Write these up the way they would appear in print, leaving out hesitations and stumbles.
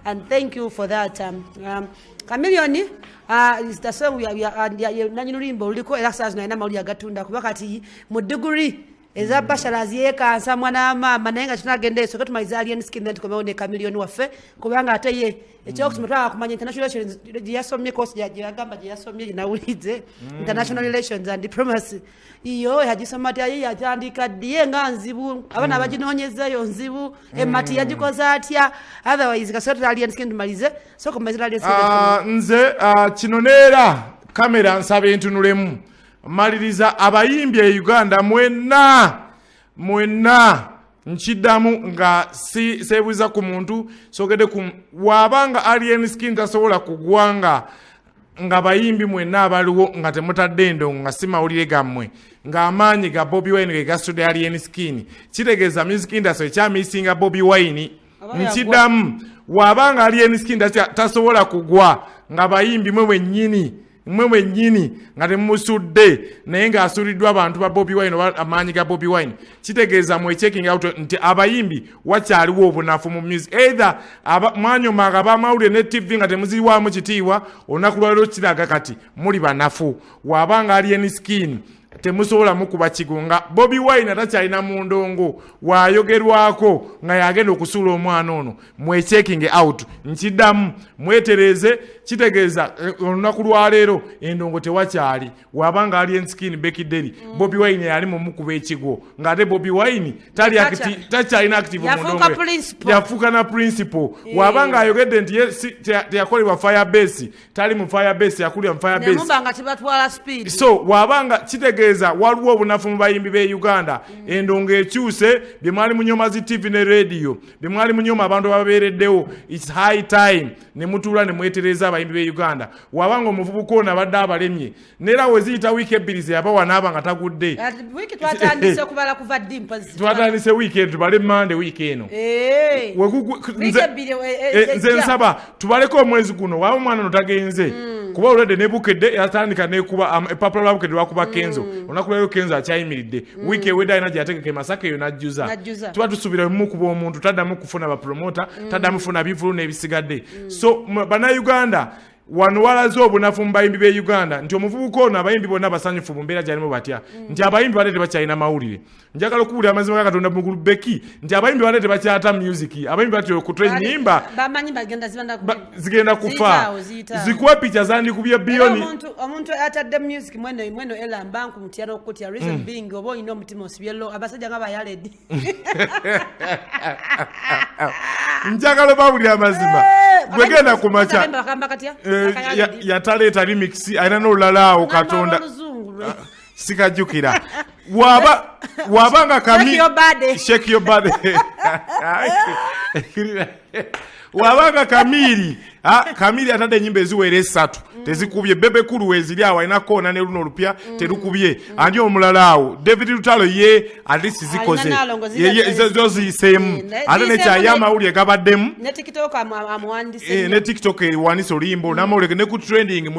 and thank you for that. Chameleon is the song we are nanyinulimbo uliko elasa zino ina mauli agatunda kubakati mu degree eza basharazi yekansa mwana mama nayenga tunagende so katumaliza alien skin then tukomeone Chameleon waffe kubanga ate ye ekyo kusomera kumanya international relations yasomye course yagamba yasomye nawulize international relations and diplomacy iyo yajisoma ati yajandika diye nganzibu abana abajinonyezeyo nzibu emati yagikoza atya otherwise kasota alien skin tumalize so kumaliza alien skin nze kinonera kamera nsabe ntunulemu maliriza abayimbi e Uganda mwena nchidamu nga sebuza ku muntu sogede ku wabanga alien skin tasobola kugwanga nga bayimbi mwena abaliwo nga temutadde ndo nga simawulire gammwe nga amaanyi ga Bobi Wine ga studio alien skin kitegeza music industry kya misinga Bobi Wine nchidamu wabanga alien skin tasobola kugwa nga bayimbi mwewe nyini nga temusudde naye nga asuliddwa abantu ba Bobi Wine amanyi ga Bobi Wine kitegeeza mwe checking out nti abayimbi wakyaliwo obunafu mu music either mwanyo maga ba mawulire ne TV nga temuziwamu kitiibwa olunaku lwaliro kiraga kati muli banafu wabanga alien skin temusobola mukuba kigonga Bobi Wine atakyalina mu ndongo wayogerwako nga yagenda okusula omwana ono mwe checking out nkiddamu mwetereze kitegeeza olunaku lwaleero endongo tewakyali wabanga alien skin bekideri Bobi Wine yali mu mukuba ekigo ngate Bobi Wine takyalina active mu ndongo yafuuka na principle wabanga ayogedde nti teyakolebwa firebase tali mu firebase yakulira mu firebase so wabanga kitegeeza waliwo obunafu mu bayimbi be Uganda endongo ekyuse bye mwali munyoma zi TV ne radio bye mwali munyoma abantu babeereddewo it's high time ne mutula ne mwetereza abayimbi be Uganda wabanga omuvubuka ono abadde abalemye nera weziyita wiiki ebbiri yaba naaba nga tagudde wiiki twatandise kubala kuva dimpozi twatandise weekend tubale Monday week eno nze nsaba tubaleko omwezi guno waba omwana no tagenze kuba olwedde nebukedde yatandika nekuba epapula lwabukedde lwakuba Kenzo onakulero Kenzo akyayimiridde wiki ewedde alina gyategeka Masaka eyo najjuza tuba tusubira mu kuba omuntu taddamu kufuna ba promoter taddamu kufuna bivulu n'ebisigadde so bana Uganda wano walazo obunafu mu bayimbi be Uganda nti omuvubuka ono abayimbi bonna basanyufu mu mbeera gyalimu batya nti abayimbi bale tebakyalina mawulire njagala okuwulira amazima ga Katonda mu Beki nti abayimbi bale tebakyata music abayimbi bati okutra nyimba bamanyi bagenda zigenda kufa zikuwa picha zandi kubye bilioni omuntu atadde music mweno elamba nku mutiaro okutya reason being obo ino mutima osibyelo abasajja nga bayaledi njagala bawulira amazima gwegenda kumacha yataleta remix aina n'olulala Katonda sikajukira wabanga kami shake your body wabanga kamiri atadde enyimba eziwere 3 tezikubye bebe kulu weziri awo alina koona ne luno olupya terukubye andi omulala awo David Lutalo ye alisi zikoze zo ziyiseemu ate nekyayamawulire gabaddemu ne TikTok ewanisa olimbo namawulire ne ku trending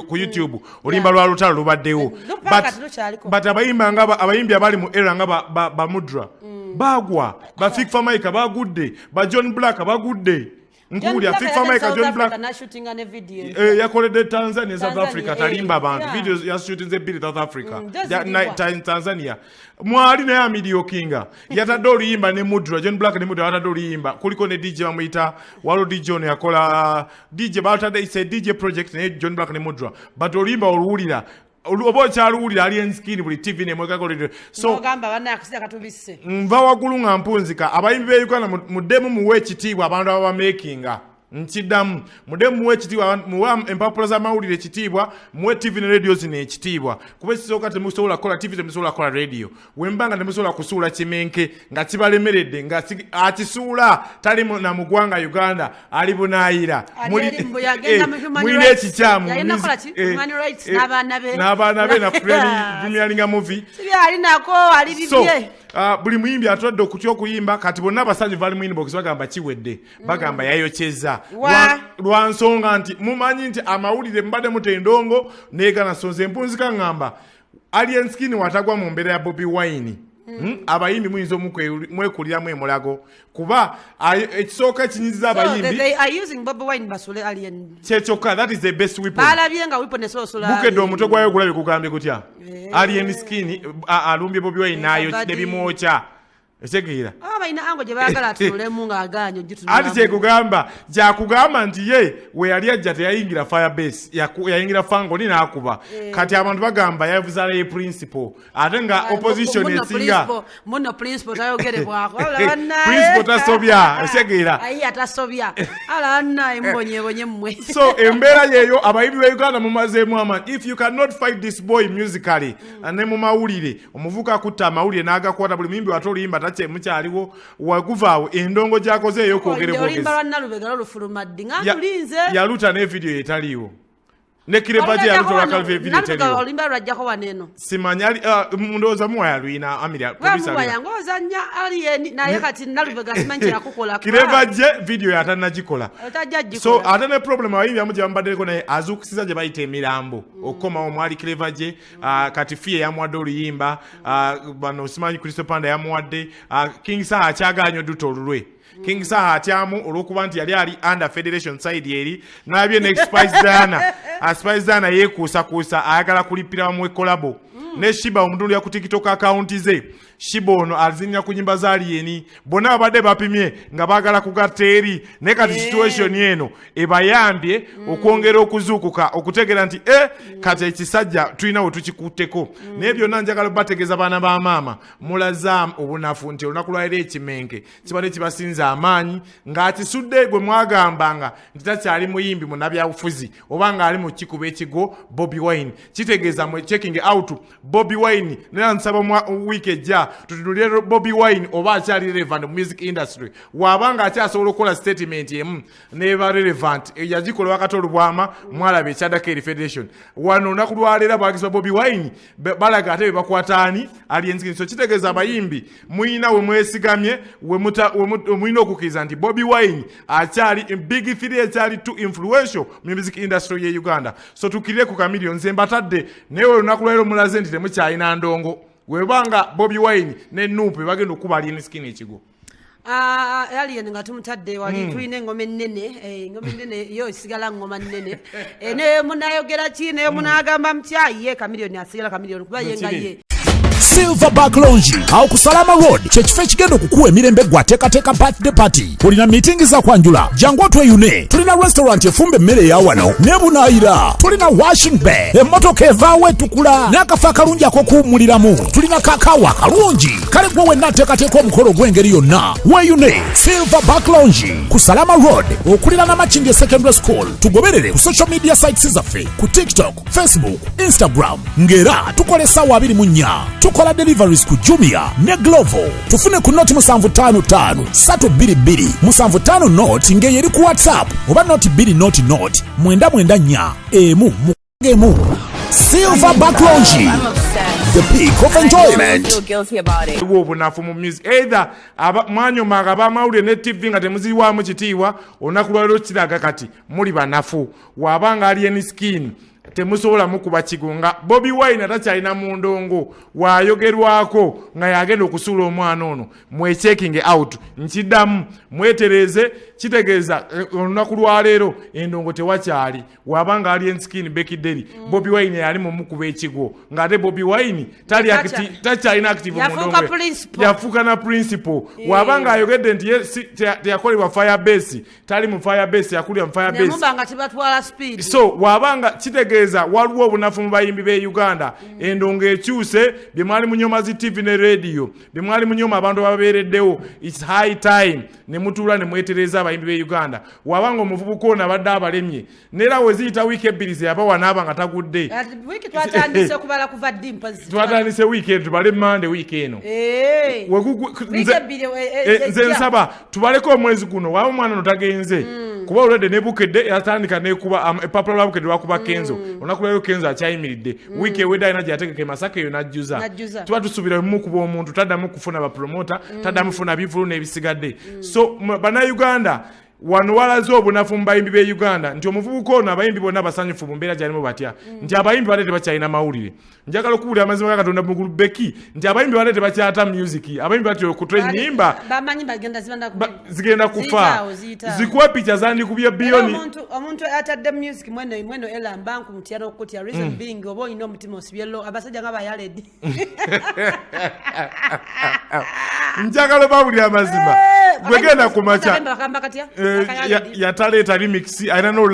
ku YouTube olimba lwa Lutalo lubaddewo but abayimbi abali mu era nga bamudra bagwa ba Fik Famaika bagudde ba John Black bagudde Nkulia Fik Famaika John Black yakoledde Tanzania South Africa talimba abantu videos ya shooting ze bili South Africa Tanzania mwali na ya Midio Kinga yatadde oluyimba ne Mudra John Black ne Mudra yatadde oluyimba kuliko ne DJ bamuyita walo DJ ono yakola DJ batadde it's a DJ project ne John Black ne Mudra but oluyimba oluwulira obo kyaluwulira alien skin buli TV ne mwekakolere so ngamba bana akisida katubisse nva wagulu nga mpunzika abayimbi be Uganda muddemu muwe ekitiibwa abantu abamakinga nkiddamu muddemu muwe ekitiibwa muwa empapula z'amawulire ekitiibwa muwe TV ne radio zino ekitiibwa kuba ekisooka temusobola kukola TV temusobola kukola radio wembanga temusobola kusuula kimenke nga kibalemeredde nga akisuula tali na mugwanga Uganda ali bunaayira mulina ekikyamu n'abaana be na premiering movie alinako ali bibye buli muyimbi atwadde okutya okuyimba kati bonna abasajja bali mu inbox bagamba kiwedde bagamba yayokyeza lwa nsonga nti mumanyi nti amawulire mbadde mutendongo neegana sonze empunzika ngamba alien skin watagwa mu mbeera ya Bobi Wine abayimbi muyinza mwekuliramu emulago kuba ekisooka kinyiziza abayimbi kyekyoka that is the best weapon bukedde omutwe gwayo gulabye kugambye gutya alien skin alumbye Bobi Wine nayo ne bimwokya etegeera ati kyekugamba kyakugamba nti ye we yali ajja teyayingira firebase yayingira fangoni n'akuba kati abantu bagamba yavuzaalayo principle ate nga opposition esinga principle tasobya etegeera so embeera yeeyo abayimbi ba Uganda mumazeemu amaanyi if you cannot fight this boy musically ne mu mawulire omuvuka akutta amawulire n'agakwata buli muyimbi wate oluyimba mukyaliwo waguvaawo endongo gyakoze yaluta ne video etaliiwo ne kirebaje yaluta wakalve video etaliiwo simanya ndowooza muwayalwina Amiria kirebaje video yatanagikola so ate ne problem abayimbi amu gye bambaddeko naye azuukusiza gye bayita emirambo okukomawo mwali kirebaje kati fiye yamuwadde oluyimba bano simanyi Kristo Panda yamuwadde King Saha akyagaanye odduta olulwe King Saha atyamu olw'okuba nti yali under federation side eri n'abye ne Spice Dana yeekuusakuusa ayagala kulippira wamu ekolabo ne Shiba omutundu ya ku TikTok account ze Shiba ono azinnya ku nyimba za Alien bonna abadde bapimye nga baagala kugatta eri ne kati situation eno ebayambye okwongera okuzuukuka okutegera nti kati ekisajja tulina we tukikutteko naye byonna njagala bategeeza baana ba maama mulaza obunafu nti olunaku lwaliro ekimenke kibadde kibasinza amaanyi ng'akisudde gwe mwagambanga nti takyali muyimbi munnabyabufuzi oba ng'ali mu kikuba ekigo Bobi Wine kitegeeza mwe checking out Bobi Wine nera nsaba week ejja tutunulire Bobi Wine oba akyali relevant mu music industry wabanga akyasobola okukola statement emu neba relevant yagikola wakati olubwama mwalabe ekyadako eri federation wano olunaku lwaleera bwagizwa Bobi Wine balaga ate bebakwataani alienskin so kitegeeza abayimbi muyina we mwesigamye muyina okukkiriza nti Bobi Wine akyali big three akyali too influential mu music industry ye Uganda so tukirire ku Chameleon nze mbatadde naye olunaku lwaleero mulaze nti temukyalina ndongo webanga Bobi Wine ne Nupe bagenda okuba Alien Skin ekigo Alien nga tumutadde wali tulina engoma ennene yo isigala ngoma nnene ne munayogera ki ne munagamba mutyaye Chameleon asigala Chameleon kuba yenga ye Silverback Lounge au kusalama road kyekifo ekigenda okukuwa emirembe gwateekateeka birthday party tulina meeting za kwanjula jangu tweyune tulina restaurant efumba emmere ya wano ne bunaayira tulina washing bay emmotoka evaawo etukula n'akafo akalungi ak'okuwummuliramu tulina kakaawa akalungi kale gwe wenna ateekateeka omukolo gw'engeri yonna weeyune Silverback Lounge ku Salama road okulira Namakindye secondary school tugoberere ku social media sites zaffe ku TikTok, Facebook, Instagram ngera tukola essaawa 24 tukola deliveries ku Jumia ne Glovo tufune ku noti 755 322 755 noti ngeye eri ku WhatsApp oba noti 2 noti 994 emu Silverback Lounge the peak of enjoyment obunafu mu music either mwanyoma abamawulire ne TV nga temuziwamu kitiibwa olunaku lwaliro kiraga kati muli banafu wabanga Alien Skin temusobola mukuba kigunga Bobi Wine atakyalina mu ndongo wayogerwako nga yagenda okusuula omwana ono checking out nkiddamu mwetereze kitegeeza olunaku lwaleero endongo tewakyali wabanga Alien Skin bekideri Bobi Wine yali mu mukuba ekigo ng'ate Bobi Wine takyalina active mu ndongo yafuuka na principle wabanga ayogedde nti teyakolebwa firebase tali mu firebase yakulira mu firebase so wabanga kitegeeza waliwo obunafu mu bayimbi be Uganda endongo ekyuse bye mwali munyoma zi TV ne radio bye mwali munyoma abantu babeereddewo it's high time ne mutuula ne mwetereza abayimbi be Uganda wabanga omuvubuka ono abadde abalemye neera we ziyita wiiki ebbiri ze yaba wanaaba nga tagudde twatandise okubala kuva ddi mpazi twatandise wiiki eno tubale Monday wiiki eno nze nsaba tubaleko omwezi guno waba omwana no tagenze kuba olwedde nebukedde yatandika nekuba epapula lwa bukedde lwakuba Kenzo olunaku lwaleero Kenzo akyayimiridde wiiki ewedde alina gye yategeka Masaka eyo najjuza tuba tusuubira mu kuba omuntu taddamu kufuna bapromota taddamu kufuna bivulu n'ebisigadde so bannayuganda wano walaze obunafu mu bayimbi b'e Uganda nti omuvubuka ono abayimbi bonna basanyufu mu mbeera gyalimu batya nti abayimbi bale tebakyalina mawulire njagala okuwulira amazima ga Katonda mu Beki nti abayimbi bale tebakyata music abayimbi batyo okutra nyimba zigenda kufa zikuwa picha zandikubye bilioni omuntu atadde music mweno elamba nkumutya okutya reason being obo ino omutima osibyelo abasajja nga bayaledi njagala bawulira amazima gwegenda kumacha yataleeta remix ayina no